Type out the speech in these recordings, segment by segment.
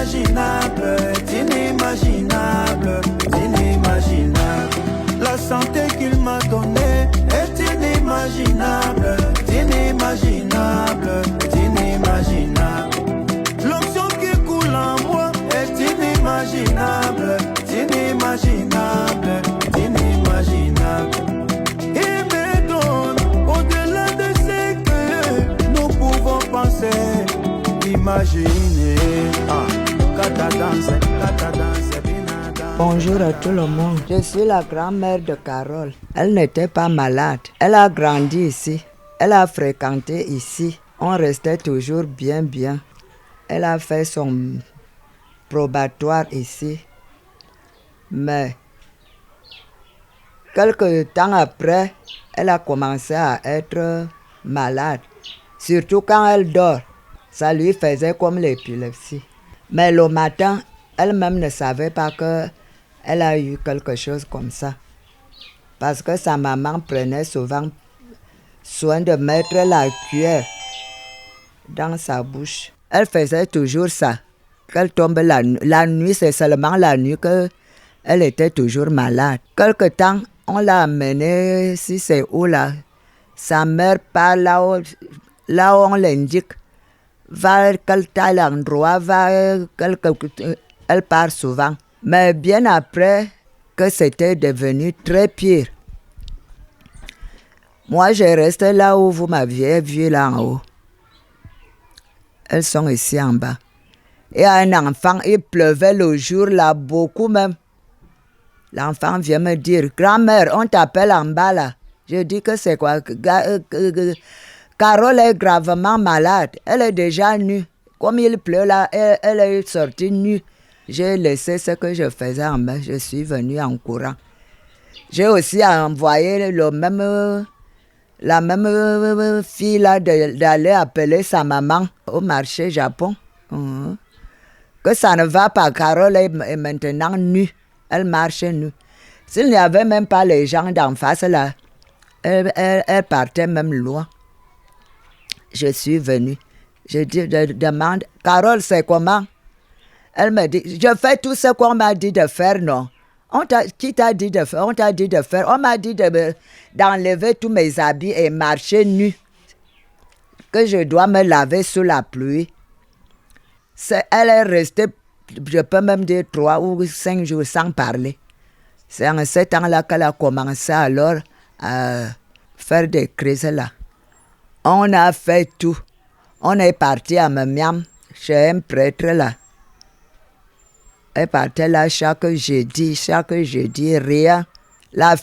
inimaginable, inimaginable, inimaginable. La santé qu'il m'a donnée est inimaginable, inimaginable, inimaginable. L'onction qui coule en moi est inimaginable, inimaginable, inimaginable. Il me donne au-delà de ce que nous pouvons penser, imaginer. Bonjour à tout le monde. Je suis la grand-mère de Carole. Elle n'était pas malade. Elle a grandi ici. Elle a fréquenté ici. On restait toujours bien. Elle a fait son probatoire ici. Mais quelque temps après, elle a commencé à être malade. Surtout quand elle dort. Ça lui faisait comme l'épilepsie. Mais le matin, elle-même ne savait pas qu'elle a eu quelque chose comme ça. Parce que sa maman prenait souvent soin de mettre la cuillère dans sa bouche. Elle faisait toujours ça. Qu'elle tombe la nuit, c'est seulement la nuit qu'elle était toujours malade. Quelque temps, on l'a amenée, si c'est où là, sa mère part là où on l'indique. Va quel tel endroit, elle part souvent. Mais bien après que c'était devenu très pire, moi je restais là où vous m'aviez vu là en haut. Elles sont ici en bas. Et un enfant, il pleuvait le jour là, beaucoup même. L'enfant vient me dire, grand-mère, on t'appelle en bas là. Je dis que c'est quoi? Carole est gravement malade. Elle est déjà nue. Comme il pleut là, elle est sortie nue. J'ai laissé ce que je faisais en bas. Je suis venue en courant. J'ai aussi envoyé la même fille là d'aller appeler sa maman au marché Japon. Que ça ne va pas. Carole est maintenant nue. Elle marche nue. S'il n'y avait même pas les gens d'en face là, elle partait même loin. Je suis venue. Je demande, Carole, c'est comment? Elle me dit, je fais tout ce qu'on m'a dit de faire, non? Qui t'a dit de faire? On t'a dit de faire. On m'a dit d'enlever tous mes habits et marcher nu. Que je dois me laver sous la pluie. Elle est restée, je peux même dire 3 ou 5 jours sans parler. C'est en ce temps-là qu'elle a commencé alors à faire des crises là. On a fait tout. On est parti à Memiam, chez un prêtre là. Elle partait là chaque jeudi, rien. La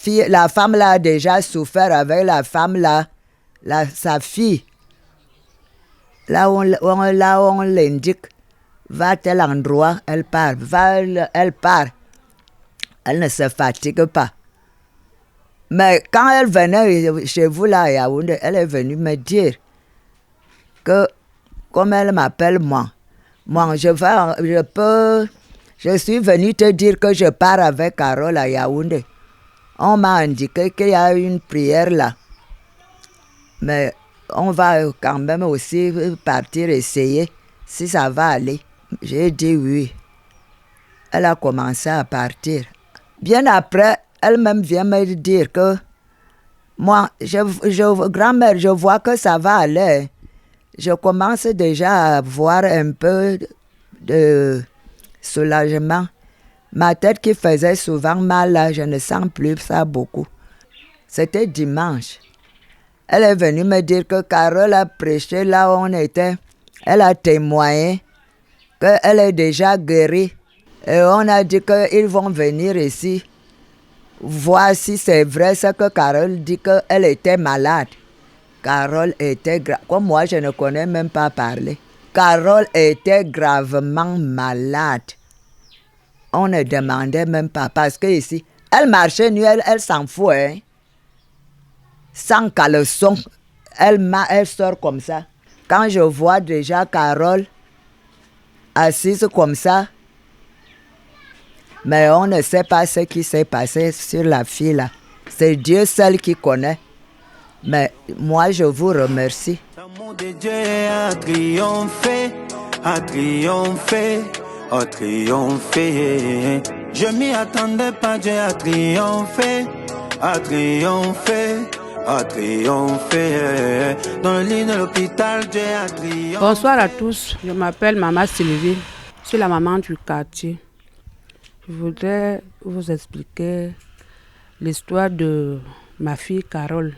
femme là a déjà souffert avec la femme là, sa fille. Là où on l'indique, va à tel endroit, elle part. Elle part. Elle ne se fatigue pas. Mais quand elle venait chez vous là à Yaoundé, elle est venue me dire que, comme elle m'appelle moi, je suis venue te dire que je pars avec Carole à Yaoundé. On m'a indiqué qu'il y a une prière là. Mais on va quand même aussi partir essayer si ça va aller. J'ai dit oui. Elle a commencé à partir. Bien après, elle-même vient me dire que moi, grand-mère, je vois que ça va aller. Je commence déjà à avoir un peu de soulagement. Ma tête qui faisait souvent mal, là, je ne sens plus ça beaucoup. C'était dimanche. Elle est venue me dire que Carole a prêché là où on était. Elle a témoigné qu'elle est déjà guérie. Et on a dit qu'ils vont venir ici voir si c'est vrai ce que Carole dit qu'elle était malade. Carole était comme moi, je ne connais même pas parler. Carole était gravement malade. On ne demandait même pas parce que ici, elle marchait nue, elle s'en fout. Hein. Sans caleçon, elle sort comme ça. Quand je vois déjà Carole assise comme ça, mais on ne sait pas ce qui s'est passé sur la fille là. C'est Dieu seul qui connaît. Mais moi, je vous remercie. L'amour de Dieu a triomphé, a triomphé. a triomphé. Je m'y attendais pas, Dieu a triomphé, a triomphé, a triomphé. Dans le lit de l'hôpital, Dieu a triomphé. Bonsoir à tous, je m'appelle Maman Sylvie, je suis la maman du quartier. Je voudrais vous expliquer l'histoire de ma fille Carole.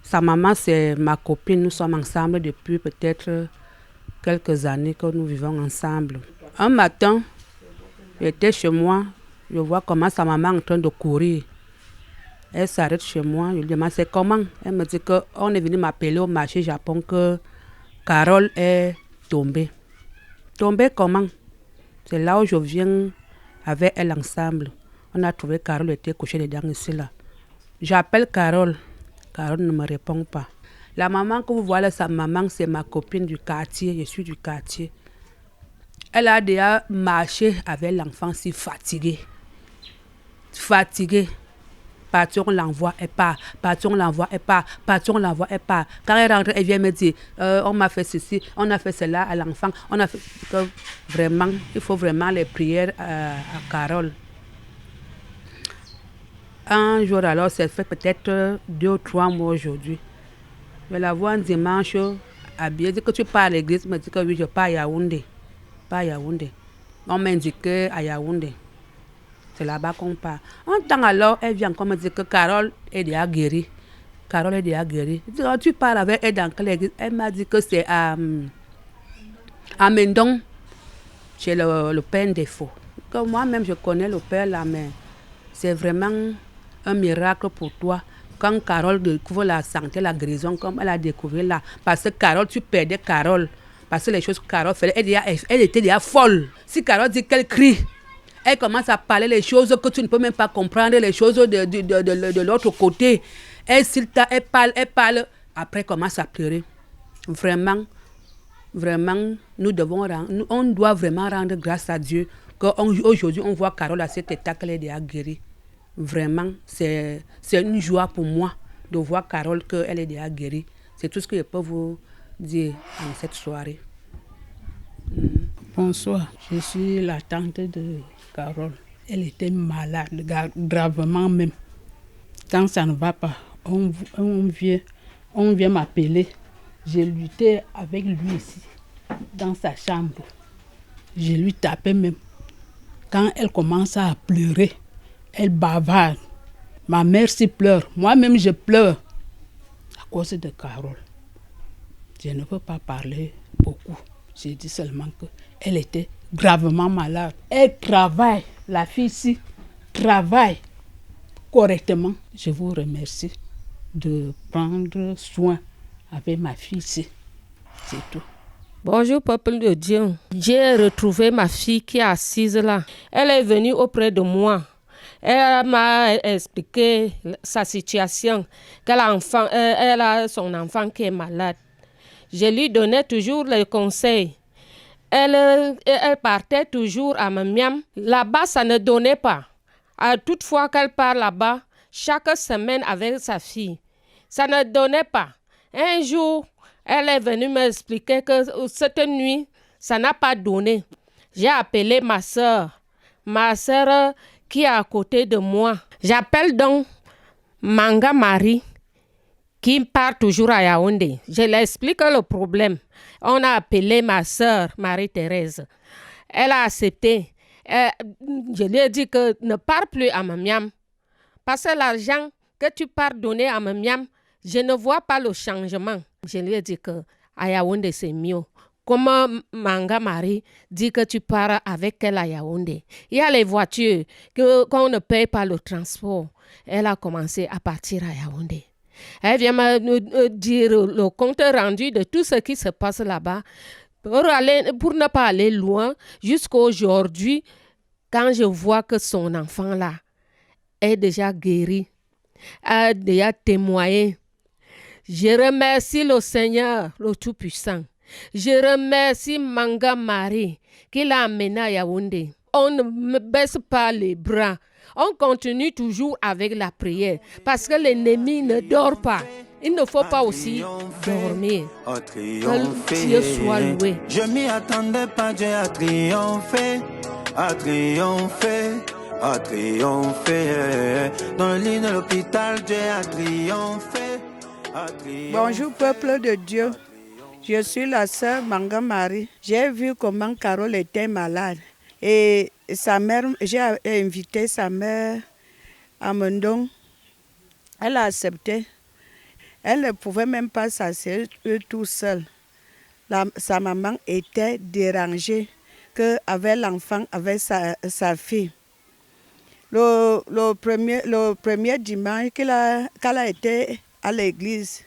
Sa maman, c'est ma copine, nous sommes ensemble depuis peut-être quelques années que nous vivons ensemble. Un matin, j'étais chez moi, je vois comment sa maman est en train de courir. Elle s'arrête chez moi, je lui demande c'est comment. Elle me dit qu'on est venu m'appeler au marché Japon que Carole est tombée. Tombée comment? C'est là où je viens avec elle ensemble. On a trouvé Carole était couchée dedans ici là. J'appelle Carole. Carole ne me répond pas. La maman que vous voyez, sa maman, c'est ma copine du quartier. Je suis du quartier. Elle a déjà marché avec l'enfant si fatigué. Fatigué. Partout on l'envoie, elle part. Partout on l'envoie, elle part. Partout on l'envoie, elle part. Quand elle rentre, elle vient me dire, on m'a fait ceci, on a fait cela à l'enfant. On a fait... Vraiment, il faut vraiment les prières à Carole. Un jour alors, c'est fait peut-être 2 ou 3 mois aujourd'hui. Je la vois un dimanche habillée. Dit que tu pars à l'église. Je me dis que oui, je pars à Yaoundé. Pas à Yaoundé. On m'a indiqué à Yaoundé. C'est là-bas qu'on part. Un temps alors, elle vient encore me dire que Carole est déjà guérie. Carole est déjà guérie. Je dis, oh, tu parles avec elle dans quelle église? Elle m'a dit que c'est à Mendon, chez le Père Défaut. Moi-même, je connais le Père là, mais c'est vraiment un miracle pour toi. Quand Carole découvre la santé, la guérison, comme elle a découvert là. Parce que Carole, tu perdais Carole. Parce que les choses que Carole faisait, elle était déjà folle. Si Carole dit qu'elle crie, elle commence à parler les choses que tu ne peux même pas comprendre, les choses de l'autre côté. Elle parle. Après, elle commence à pleurer. Vraiment, on doit vraiment rendre grâce à Dieu qu'aujourd'hui, on voit Carole à cet état qu'elle est déjà guérie. Vraiment, c'est une joie pour moi de voir Carole qu'elle est déjà guérie. C'est tout ce que je peux vous dire en cette soirée. Bonsoir, je suis la tante de Carole. Elle était malade, gravement même. Quand ça ne va pas, on vient m'appeler. J'ai lutté avec lui ici, dans sa chambre. Je lui tapais même. Quand elle commence à pleurer, elle bavarde. Ma mère s'y pleure. Moi-même, je pleure à cause de Carole. Je ne peux pas parler beaucoup. J'ai dit seulement qu'elle était gravement malade. Elle travaille, la fille ici travaille correctement. Je vous remercie de prendre soin avec ma fille ici. C'est tout. Bonjour peuple de Dieu. J'ai retrouvé ma fille qui est assise là. Elle est venue auprès de moi. Elle m'a expliqué sa situation, elle a son enfant qui est malade. Je lui donnais toujours les conseils. Elle partait toujours à Mamiam. Là-bas, ça ne donnait pas. Toutefois qu'elle part là-bas, chaque semaine avec sa fille, ça ne donnait pas. Un jour, elle est venue m'expliquer que cette nuit, ça n'a pas donné. J'ai appelé ma soeur qui est à côté de moi. J'appelle donc Manga Marie, qui part toujours à Yaoundé. Je lui explique le problème. On a appelé ma soeur Marie-Thérèse. Elle a accepté. Je lui ai dit que ne pars plus à Mamiam. Parce que l'argent que tu pars donner à Mamiam, je ne vois pas le changement. Je lui ai dit que à Yaoundé c'est mieux. Comment Manga Marie dit que tu pars avec elle à Yaoundé? Il y a les voitures, qu'on ne paye pas le transport. Elle a commencé à partir à Yaoundé. Elle vient me dire le compte rendu de tout ce qui se passe là-bas pour ne pas aller loin jusqu'à aujourd'hui, quand je vois que son enfant là est déjà guéri, a déjà témoigné. Je remercie le Seigneur, le Tout-Puissant. Je remercie Manga Marie qui l'a amené à Yaoundé. On ne baisse pas les bras. On continue toujours avec la prière parce que l'ennemi ne dort pas. Il ne faut pas aussi dormir. Que Dieu soit loué. Je m'y attendais pas, Dieu a triomphé, a triomphé, a triomphé. Dans le lit de l'hôpital, Dieu a triomphé, a triomphé. Bonjour peuple de Dieu, je suis la sœur Manga Marie. J'ai vu comment Carole était malade et sa mère, j'ai invité sa mère à Mendong. Elle a accepté. Elle ne pouvait même pas s'asseoir tout seule. Sa maman était dérangée qu'avec l'enfant, avec sa fille. Le premier dimanche qu'elle a été à l'église,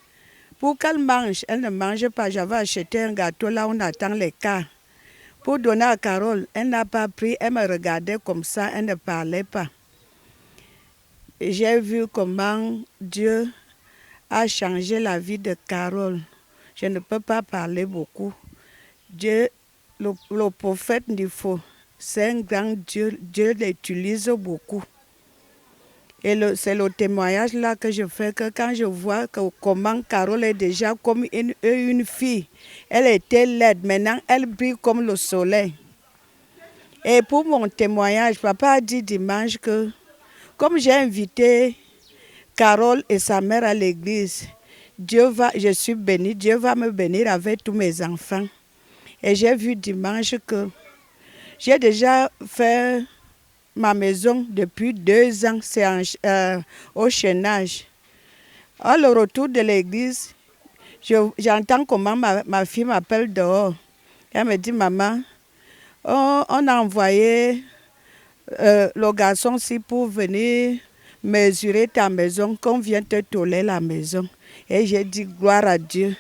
pour qu'elle mange, elle ne mangeait pas. J'avais acheté un gâteau là où on attend les cas. Pour donner à Carole, elle n'a pas pris, elle me regardait comme ça, elle ne parlait pas. J'ai vu comment Dieu a changé la vie de Carole. Je ne peux pas parler beaucoup. Dieu, le prophète Nifo, c'est un grand Dieu. Dieu l'utilise beaucoup. Et c'est le témoignage là que je fais, que quand je vois comment Carole est déjà comme une fille, elle était laide, maintenant elle brille comme le soleil. Et pour mon témoignage, papa a dit dimanche que, comme j'ai invité Carole et sa mère à l'église, je suis bénie, Dieu va me bénir avec tous mes enfants. Et j'ai vu dimanche que j'ai déjà fait ma maison depuis 2 ans, c'est au chaînage. À le retour de l'église, j'entends comment ma fille m'appelle dehors. Elle me dit, maman, on a envoyé le garçon-ci pour venir mesurer ta maison, qu'on vient te toller la maison. Et j'ai dit, gloire à Dieu,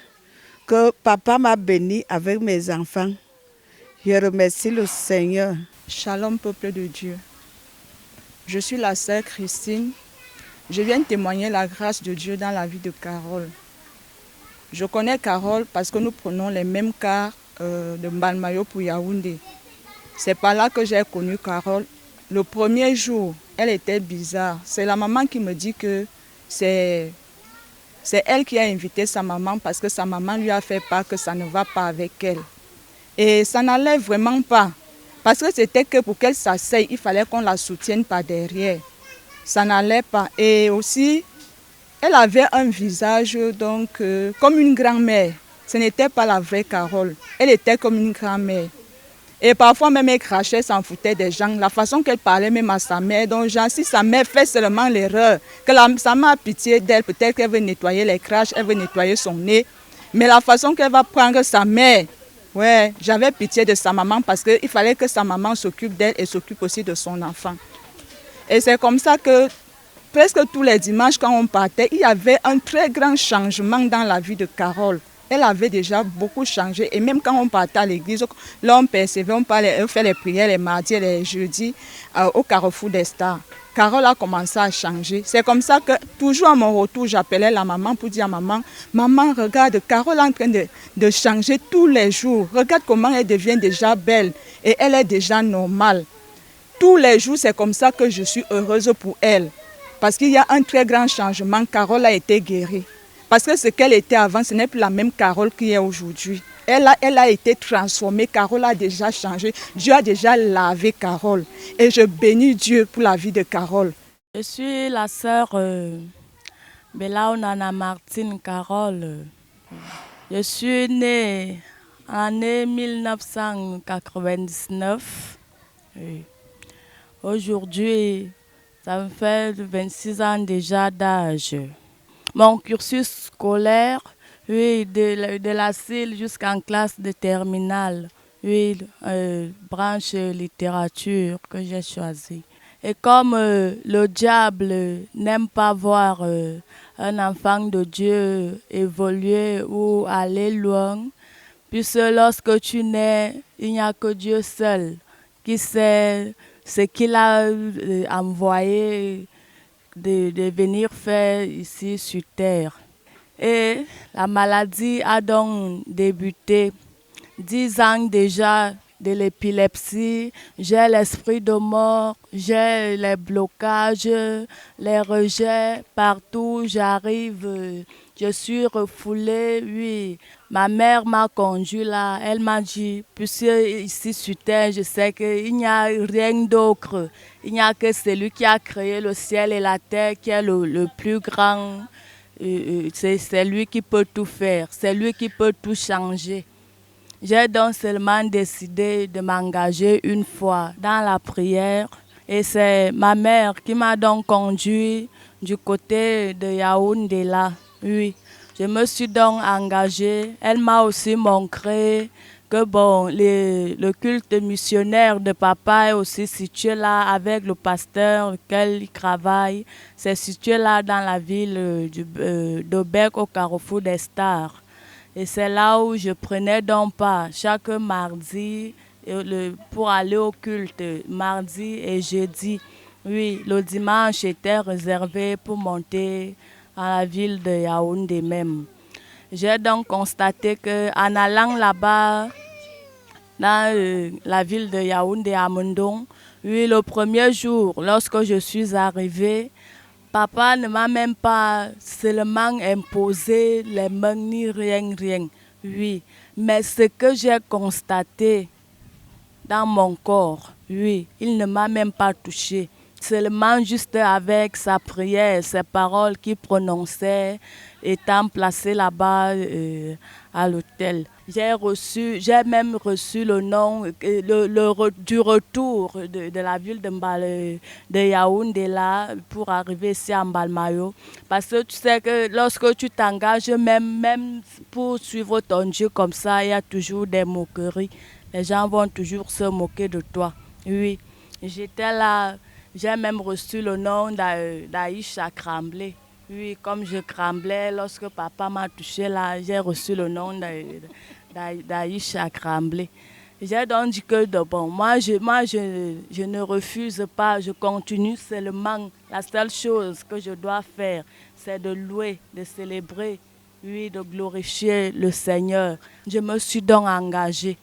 que papa m'a béni avec mes enfants. Je remercie le Seigneur. Shalom, peuple de Dieu. Je suis la sœur Christine. Je viens témoigner la grâce de Dieu dans la vie de Carole. Je connais Carole parce que nous prenons les mêmes cars de Mbalmayo pour Yaoundé. C'est par là que j'ai connu Carole. Le premier jour, elle était bizarre. C'est la maman qui me dit que c'est elle qui a invité sa maman parce que sa maman lui a fait part que ça ne va pas avec elle. Et ça n'allait vraiment pas. Parce que c'était que pour qu'elle s'asseye, il fallait qu'on la soutienne par derrière. Ça n'allait pas. Et aussi, elle avait un visage donc, comme une grand-mère. Ce n'était pas la vraie Carole. Elle était comme une grand-mère. Et parfois même elle crachait, s'en foutait des gens. La façon qu'elle parlait même à sa mère. Donc genre, si sa mère fait seulement l'erreur, que sa mère a pitié d'elle, peut-être qu'elle veut nettoyer les craches, elle veut nettoyer son nez. Mais la façon qu'elle va prendre sa mère, ouais, j'avais pitié de sa maman parce qu'il fallait que sa maman s'occupe d'elle et s'occupe aussi de son enfant. Et c'est comme ça que presque tous les dimanches quand on partait, il y avait un très grand changement dans la vie de Carole. Elle avait déjà beaucoup changé. Et même quand on partait à l'église, là on percevait, on fait les prières les mardis et les jeudis au Carrefour des Stars. Carole a commencé à changer. C'est comme ça que toujours à mon retour, j'appelais la maman pour dire à maman, maman, regarde, Carole est en train de changer tous les jours. Regarde comment elle devient déjà belle et elle est déjà normale. Tous les jours, c'est comme ça que je suis heureuse pour elle. Parce qu'il y a un très grand changement. Carole a été guérie. Parce que ce qu'elle était avant, ce n'est plus la même Carole qui est aujourd'hui. Elle a été transformée. Carole a déjà changé. Dieu a déjà lavé Carole. Et je bénis Dieu pour la vie de Carole. Je suis la sœur Belaonana Martine Carole. Je suis née en l'année 1999. Oui. Aujourd'hui, ça me fait 26 ans déjà d'âge. Mon cursus scolaire, oui, de la CIL jusqu'en classe de terminale, oui, branche littérature que j'ai choisie. Et comme le diable n'aime pas voir un enfant de Dieu évoluer ou aller loin, puisque lorsque tu nais, il n'y a que Dieu seul qui sait ce qu'il a envoyé de venir faire ici sur terre. Et la maladie a donc débuté. 10 ans déjà de l'épilepsie, j'ai l'esprit de mort, j'ai les blocages, les rejets, partout j'arrive, Je suis refoulée, oui. Ma mère m'a conduit là. Elle m'a dit, puisque ici sur terre, je sais qu'il n'y a rien d'autre. Il n'y a que celui qui a créé le ciel et la terre, qui est le plus grand. C'est lui qui peut tout faire. C'est lui qui peut tout changer. J'ai donc seulement décidé de m'engager une fois dans la prière. Et c'est ma mère qui m'a donc conduit du côté de Yaoundé là. Oui, je me suis donc engagée. Elle m'a aussi montré que bon, le culte missionnaire de papa est aussi situé là avec le pasteur auquel il travaille. C'est situé là dans la ville d'Aubec au carrefour des Stars. Et c'est là où je prenais donc part chaque mardi pour aller au culte, mardi et jeudi. Oui, le dimanche était réservé pour monter à la ville de Yaoundé même. J'ai donc constaté qu'en allant là-bas, dans la ville de Yaoundé à Mondong, oui, le premier jour, lorsque je suis arrivée, papa ne m'a même pas seulement imposé les mains ni rien. Oui, mais ce que j'ai constaté dans mon corps, oui, il ne m'a même pas touché. Seulement juste avec sa prière, ses paroles qu'il prononçait, étant placé là-bas à l'hôtel. J'ai même reçu le nom du retour de la ville de Yaoundé là pour arriver ici à Mbalmayo. Parce que tu sais que lorsque tu t'engages, même pour suivre ton Dieu comme ça, il y a toujours des moqueries. Les gens vont toujours se moquer de toi. Oui, j'étais là, j'ai même reçu le nom d'Aïcha Cramblé. Oui, comme je tremblais lorsque papa m'a touché là, j'ai reçu le nom d'Aïcha Cramblé. J'ai donc dit que bon, moi je ne refuse pas, je continue seulement. La seule chose que je dois faire, c'est de louer, de célébrer, oui, de glorifier le Seigneur. Je me suis donc engagée.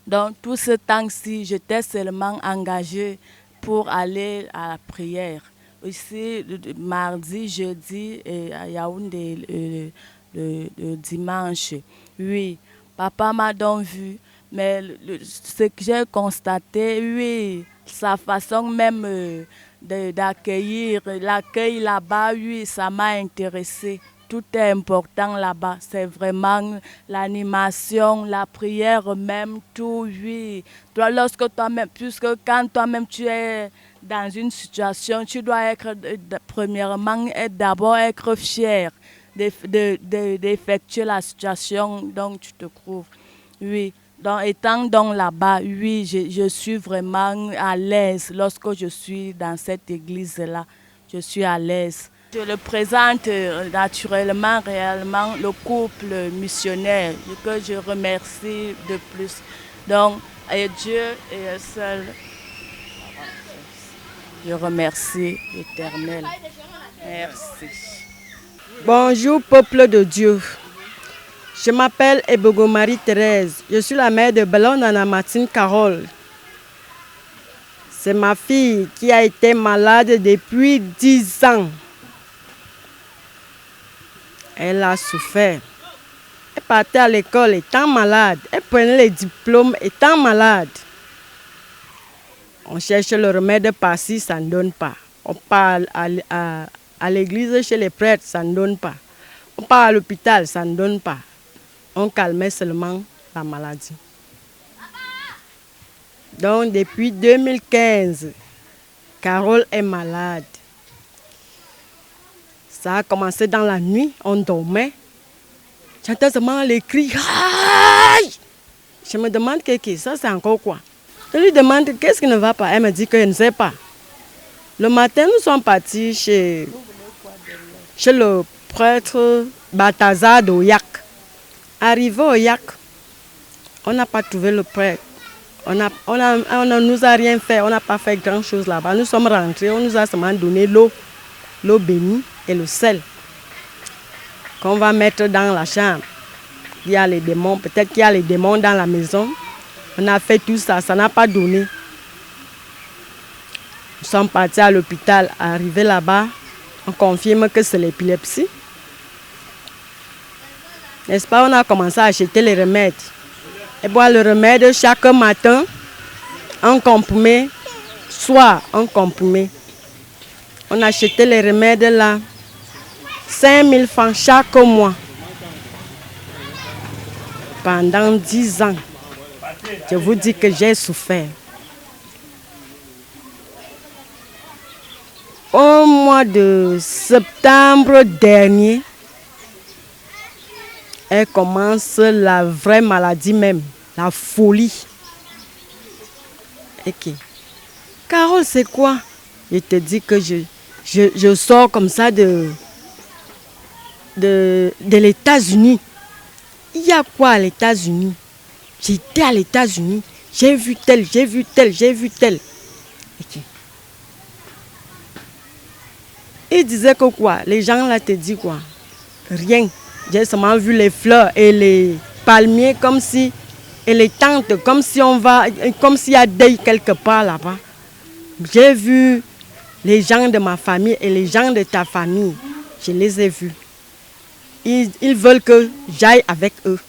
Donc tout ce temps-ci, j'étais seulement engagée pour aller à la prière. Ici, mardi, jeudi et à Yaoundé le dimanche. Oui, papa m'a donc vu. Mais ce que j'ai constaté, oui, sa façon même d'accueillir, l'accueil là-bas, oui, ça m'a intéressée. Tout est important là-bas. C'est vraiment l'animation, la prière même, tout, oui. Toi, lorsque toi-même, puisque quand toi-même tu es dans une situation, tu dois être, premièrement, d'abord être fier d'effectuer la situation dont tu te trouves. Oui. Donc, étant donc là-bas, oui, je suis vraiment à l'aise lorsque je suis dans cette église-là. Je suis à l'aise. Je le présente naturellement, réellement, le couple missionnaire que je remercie de plus. Donc, et Dieu est seul. Je remercie l'Éternel. Merci. Bonjour, peuple de Dieu. Je m'appelle Ebogo Marie-Thérèse. Je suis la mère de Bellon-Nana Martine Carole. C'est ma fille qui a été malade depuis 10 ans. Elle a souffert. Elle partait à l'école étant malade. Elle prenait les diplômes étant malade. On cherche le remède par-ci, ça ne donne pas. On part à l'église chez les prêtres, ça ne donne pas. On part à l'hôpital, ça ne donne pas. On calmait seulement la maladie. Donc depuis 2015, Carole est malade. Ça a commencé dans la nuit, on dormait. J'entends seulement les cris. Aïe! Je me demande ça c'est encore quoi. Je lui demande qu'est-ce qui ne va pas. Elle me dit qu'elle ne sait pas. Le matin, nous sommes partis chez le prêtre Balthazar d'Oyak. Arrivé au Yak, on n'a pas trouvé le prêtre. On ne nous a rien fait, on n'a pas fait grand-chose là-bas. Nous sommes rentrés, on nous a seulement donné l'eau bénie et le sel qu'on va mettre dans la chambre. Il y a les démons, peut-être qu'il y a les démons dans la maison. On a fait tout ça, ça n'a pas donné. Nous sommes partis à l'hôpital, arrivés là-bas, on confirme que c'est l'épilepsie. N'est-ce pas, on a commencé à acheter les remèdes. Et boire le remède chaque matin, un comprimé, soir, un comprimé. On achetait les remèdes là, 5 000 francs chaque mois. Pendant 10 ans, je vous dis que j'ai souffert. Au mois de septembre dernier, elle commence la vraie maladie même, la folie. Ok. Carole, c'est quoi? Je te dis que je sors comme ça de l'États-Unis. Il y a quoi à l'États-Unis? J'étais à l'États-Unis, j'ai vu tel, j'ai vu tel, j'ai vu tel. Ok. Il disait que quoi? Les gens là te disent quoi? Rien. J'ai seulement vu les fleurs et les palmiers comme si, et les tentes, comme si on va, comme s'il y a deuil quelque part là-bas. J'ai vu les gens de ma famille et les gens de ta famille. Je les ai vus. Ils veulent que j'aille avec eux.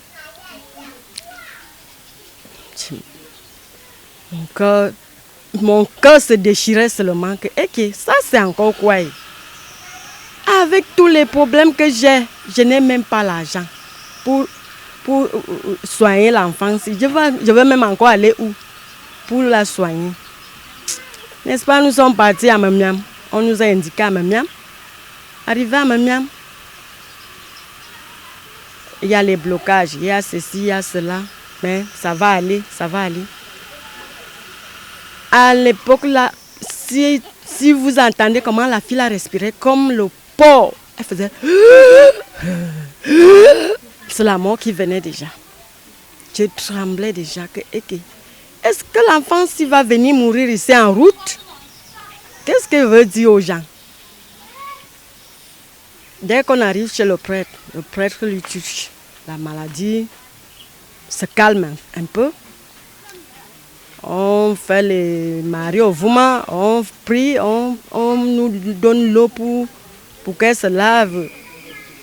Mon cœur se déchirait seulement que, ok, ça c'est encore quoi? Avec tous les problèmes que j'ai, je n'ai même pas l'argent pour soigner l'enfant. Je vais même encore aller où? Pour la soigner. N'est-ce pas, nous sommes partis à Mamiam. On nous a indiqué à Mamiam. Arrivé à Mamiam, il y a les blocages, il y a ceci, il y a cela. Mais ça va aller, ça va aller. À l'époque là, si vous entendez comment la fille a respiré, comme le porc, elle faisait... C'est la mort qui venait déjà. Je tremblais déjà. Est-ce que l'enfant, s'il va venir mourir ici en route, qu'est-ce qu'il veut dire aux gens? Dès qu'on arrive chez le prêtre lui touche. La maladie se calme un peu. On fait les maris au vouma, on prie, on nous donne l'eau pour qu'elle se lave.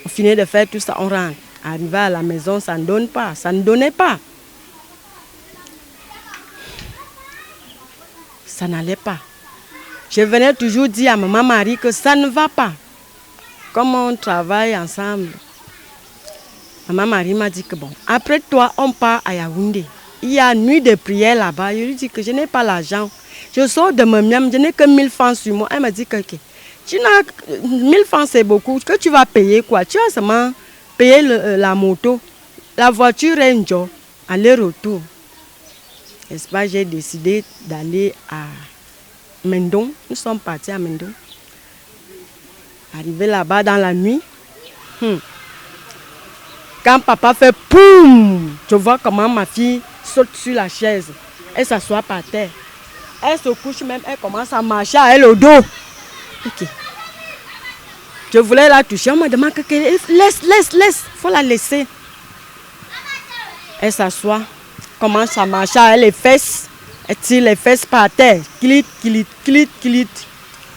On finit de faire tout ça, on rentre. Arrivé à la maison, ça ne donne pas, ça ne donnait pas. Ça n'allait pas. Je venais toujours dire à maman Marie que ça ne va pas. Comme on travaille ensemble, maman Marie m'a dit que bon, après toi, on part à Yaoundé. Il y a une nuit de prière là-bas. Je lui dis que je n'ai pas l'argent. Je sors de Mamiam, je n'ai que 1000 francs sur moi. Elle m'a dit que tu n'as 1000 francs, c'est beaucoup. Que tu vas payer quoi? Tu vas seulement payer la moto. La voiture est un job, aller-retour. N'est-ce pas, j'ai décidé d'aller à Mendon. Nous sommes partis à Mendon. Arrivé là-bas dans la nuit, quand papa fait poum, je vois comment ma fille saute sur la chaise. Elle s'assoit par terre. Elle se couche même, elle commence à marcher à elle au dos. Ok. Je voulais la toucher, on me demande que laisse, il faut la laisser. Elle s'assoit, commence à marcher à elle les fesses. Elle tire les fesses par terre. Clit.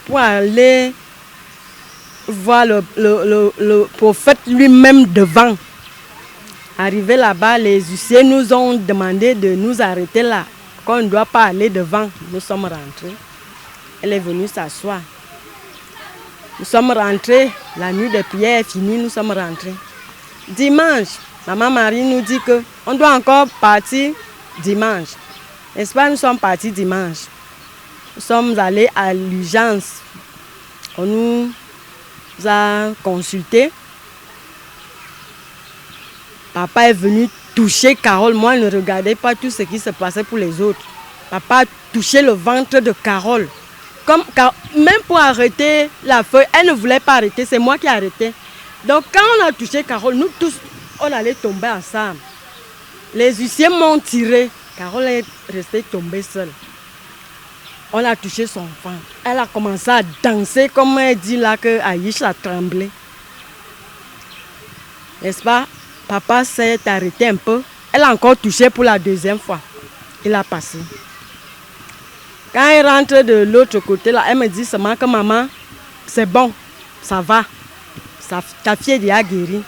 Pour aller voir le prophète lui-même devant. Arrivé là-bas, les huissiers nous ont demandé de nous arrêter là, qu'on ne doit pas aller devant. Nous sommes rentrés. Elle est venue s'asseoir. Nous sommes rentrés, la nuit de prière est finie, nous sommes rentrés. Dimanche, maman Marie nous dit qu'on doit encore partir dimanche. N'est-ce pas, nous sommes partis dimanche. Nous sommes allés à l'urgence. On nous a consultés. Papa est venu toucher Carole. Moi, je ne regardais pas tout ce qui se passait pour les autres. Papa a touché le ventre de Carole. Même pour arrêter la feuille, elle ne voulait pas arrêter. C'est moi qui ai arrêté. Donc, quand on a touché Carole, nous tous, on allait tomber ensemble. Les huissiers m'ont tiré. Carole est restée tombée seule. On a touché son ventre. Elle a commencé à danser, comme elle dit là que Aïch a tremblé. N'est-ce pas? Papa s'est arrêté un peu. Elle a encore touché pour la deuxième fois. Il a passé. Quand elle rentre de l'autre côté, là, elle me dit seulement que maman, c'est bon, ça va. Ta fille est déjà guérie.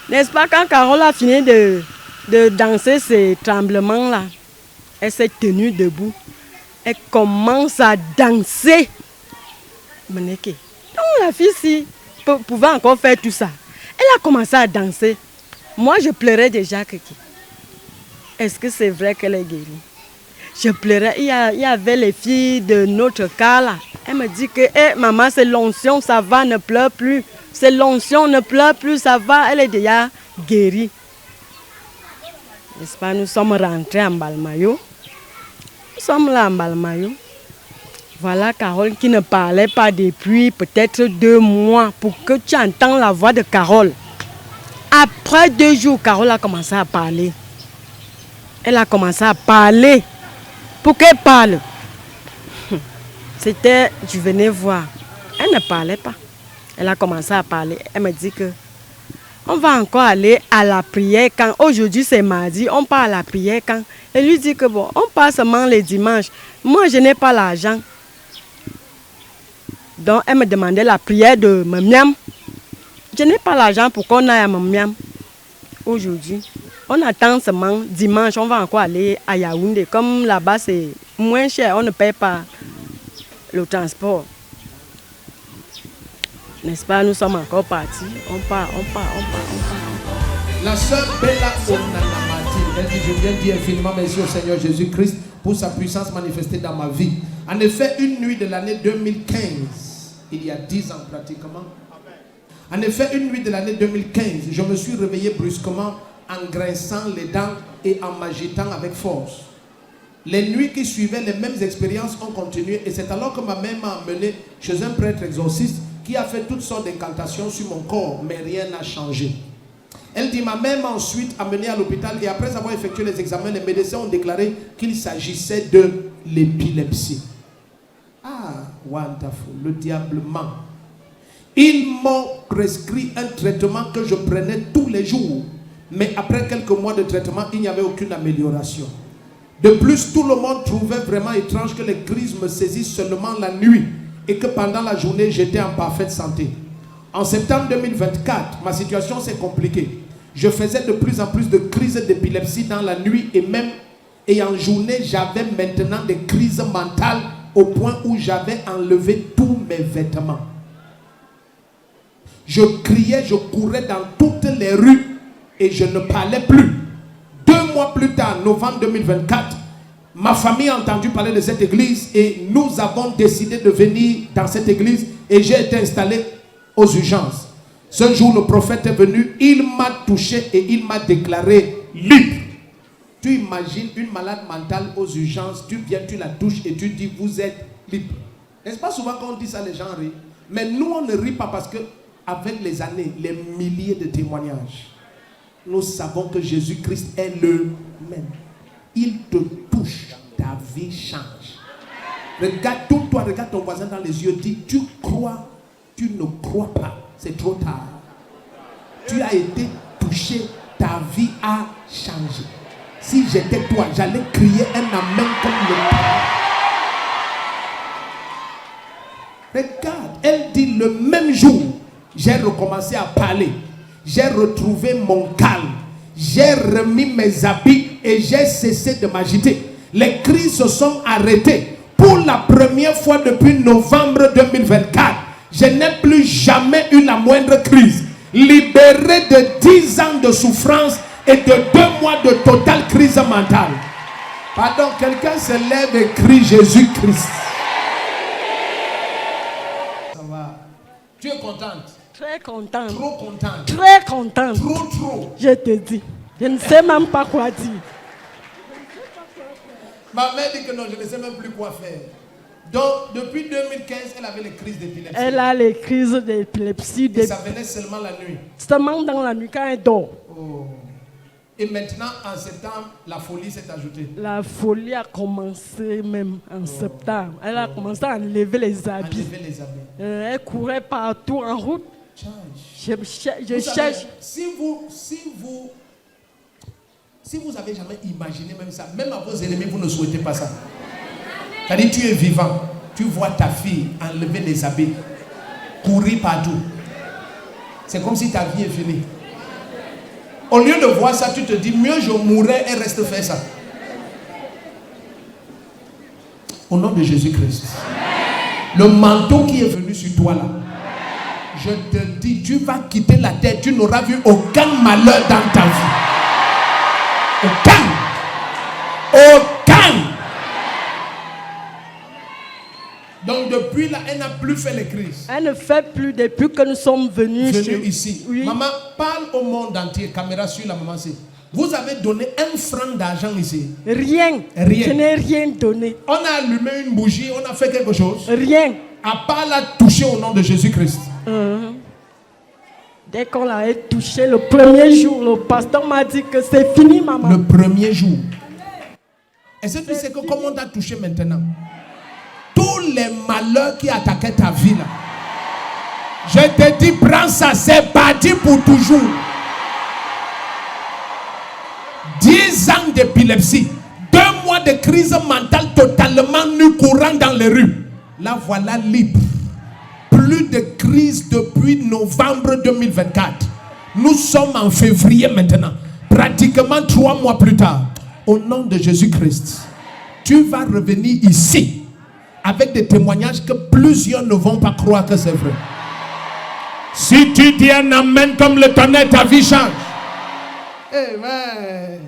N'est-ce pas, quand Carole a fini de danser ces tremblements-là, elle s'est tenue debout. Elle commence à danser. Donc la fille, si pouvait encore faire tout ça, elle a commencé à danser. Moi, je pleurais déjà. Est-ce que c'est vrai qu'elle est guérie? Je pleurais. Il y avait les filles de notre cas là. Elle me dit que maman, c'est l'onction, ça va, ne pleure plus. C'est l'onction, ne pleure plus, ça va. Elle est déjà guérie. N'est-ce pas? Nous sommes rentrés en Balmayo. Nous sommes là en Balmayo. Voilà Carole qui ne parlait pas depuis peut-être 2 mois pour que tu entends la voix de Carole. Après 2 jours, Carole a commencé à parler. Elle a commencé à parler. Pour qu'elle parle, c'était, je venais voir. Elle ne parlait pas. Elle a commencé à parler. Elle me dit que on va encore aller à la prière quand. Aujourd'hui c'est mardi, on part à la prière quand. Elle lui dit que bon, on part seulement les dimanches. Moi, je n'ai pas l'argent. Donc, elle me demandait la prière de Mamiam. Je n'ai pas l'argent pour qu'on aille à Mamiam aujourd'hui. On attend seulement dimanche, on va encore aller à Yaoundé. Comme là-bas, c'est moins cher, on ne paye pas le transport. N'est-ce pas, nous sommes encore partis. On part. La sœur Bella Onanamati, elle dit, je viens dire infiniment merci au Seigneur Jésus-Christ pour sa puissance manifestée dans ma vie. En effet, une nuit de l'année 2015, il y a 10 ans pratiquement. En effet, une nuit de l'année 2015, je me suis réveillé brusquement en grinçant les dents et en m'agitant avec force. Les nuits qui suivaient, les mêmes expériences ont continué et c'est alors que ma mère m'a emmené chez un prêtre exorciste qui a fait toutes sortes d'incantations sur mon corps, mais rien n'a changé. Elle dit, ma mère m'a ensuite amené à l'hôpital et après avoir effectué les examens, les médecins ont déclaré qu'il s'agissait de l'épilepsie. Ah, wonderful, le diable ment. Ils m'ont prescrit un traitement que je prenais tous les jours. Mais après quelques mois de traitement, il n'y avait aucune amélioration. De plus, tout le monde trouvait vraiment étrange que les crises me saisissent seulement la nuit et que pendant la journée, j'étais en parfaite santé. En septembre 2024, ma situation s'est compliquée. Je faisais de plus en plus de crises d'épilepsie dans la nuit et en journée, j'avais maintenant des crises mentales au point où j'avais enlevé tous mes vêtements. Je criais, je courais dans toutes les rues. Et je ne parlais plus. 2 mois plus tard, novembre 2024, ma famille a entendu parler de cette église et nous avons décidé de venir dans cette église et j'ai été installé aux urgences. Ce jour, le prophète est venu, il m'a touché et il m'a déclaré libre. Tu imagines une malade mentale aux urgences, tu viens, tu la touches et tu dis vous êtes libre. N'est-ce pas souvent quand on dit ça, les gens rient? Mais nous, on ne rit pas parce que avec les années, les milliers de témoignages, nous savons que Jésus-Christ est le même. Il te touche, ta vie change. Regarde toi, regarde ton voisin dans les yeux, dis, tu crois, tu ne crois pas, c'est trop tard. Tu as été touché, ta vie a changé. Si j'étais toi, j'allais crier un amen comme le Père. Regarde, elle dit le même jour, j'ai recommencé à parler. J'ai retrouvé mon calme. J'ai remis mes habits et j'ai cessé de m'agiter. Les crises se sont arrêtées. Pour la première fois depuis novembre 2024, je n'ai plus jamais eu la moindre crise. Libéré de 10 ans de souffrance et de 2 mois de totale crise mentale. Pardon, quelqu'un se lève et crie Jésus-Christ. Ça va. Tu es contente? Très contente. Trop contente. Très contente. Trop. Je te dis. Je ne sais même pas quoi dire. Ma mère dit que non, je ne sais même plus quoi faire. Donc, depuis 2015, elle avait les crises d'épilepsie. Elle a les crises d'épilepsie. Et ça venait seulement la nuit. Seulement dans la nuit quand elle dort. Oh. Et maintenant, en septembre, la folie s'est ajoutée. La folie a commencé même en septembre. Elle a commencé à enlever les habits. Elle courait partout en route. Je cherche. Si vous avez jamais imaginé même ça, même à vos ennemis, vous ne souhaitez pas ça. C'est-à-dire, tu es vivant, tu vois ta fille enlever les habits, courir partout. C'est comme si ta vie est finie. Au lieu de voir ça, tu te dis, mieux je mourrais et reste faire ça. Au nom de Jésus-Christ. Le manteau qui est venu sur toi là, je te dis, tu vas quitter la terre, tu n'auras vu aucun malheur dans ta vie. Aucun. Donc depuis là, elle n'a plus fait les crises. Elle ne fait plus depuis que nous sommes venus ici. Oui. Maman, parle au monde entier. Caméra sur la maman. Vous avez donné 1 franc d'argent ici? Rien. Je n'ai rien donné. On a allumé une bougie, on a fait quelque chose? Rien. À part la toucher au nom de Jésus-Christ. Dès qu'on l'a touché le premier jour, le pasteur m'a dit que c'est fini, maman. Le premier jour. Est-ce que tu sais que comment on t'a touché maintenant? Tous les malheurs qui attaquaient ta vie là. Je te dis, prends ça, c'est parti pour toujours. 10 ans d'épilepsie, 2 mois de crise mentale totalement nue courant dans les rues. Là voilà libre. Plus de crise depuis novembre 2024. Nous sommes en février maintenant. Pratiquement 3 mois plus tard. Au nom de Jésus-Christ, tu vas revenir ici avec des témoignages que plusieurs ne vont pas croire que c'est vrai. Si tu dis un amen comme le tonnerre, ta vie change. Amen.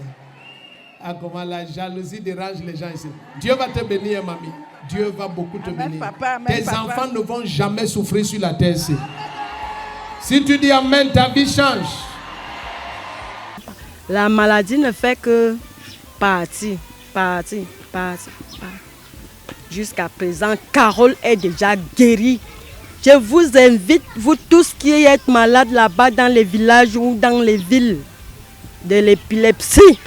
Ah, comment la jalousie dérange les gens ici. Dieu va te bénir, mamie. Dieu va beaucoup te bénir. Tes enfants ne vont jamais souffrir sur la terre ici. Si tu dis amen, ta vie change. La maladie ne fait que partir. Jusqu'à présent, Carole est déjà guérie. Je vous invite, vous tous qui êtes malades là-bas dans les villages ou dans les villes, de l'épilepsie.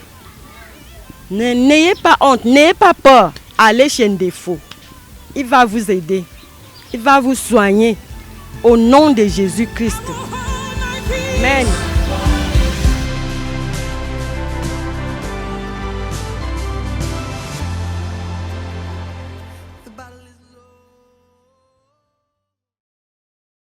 N'ayez pas honte, n'ayez pas peur. Allez chez Ndefo. Il va vous aider. Il va vous soigner. Au nom de Jésus-Christ. Amen.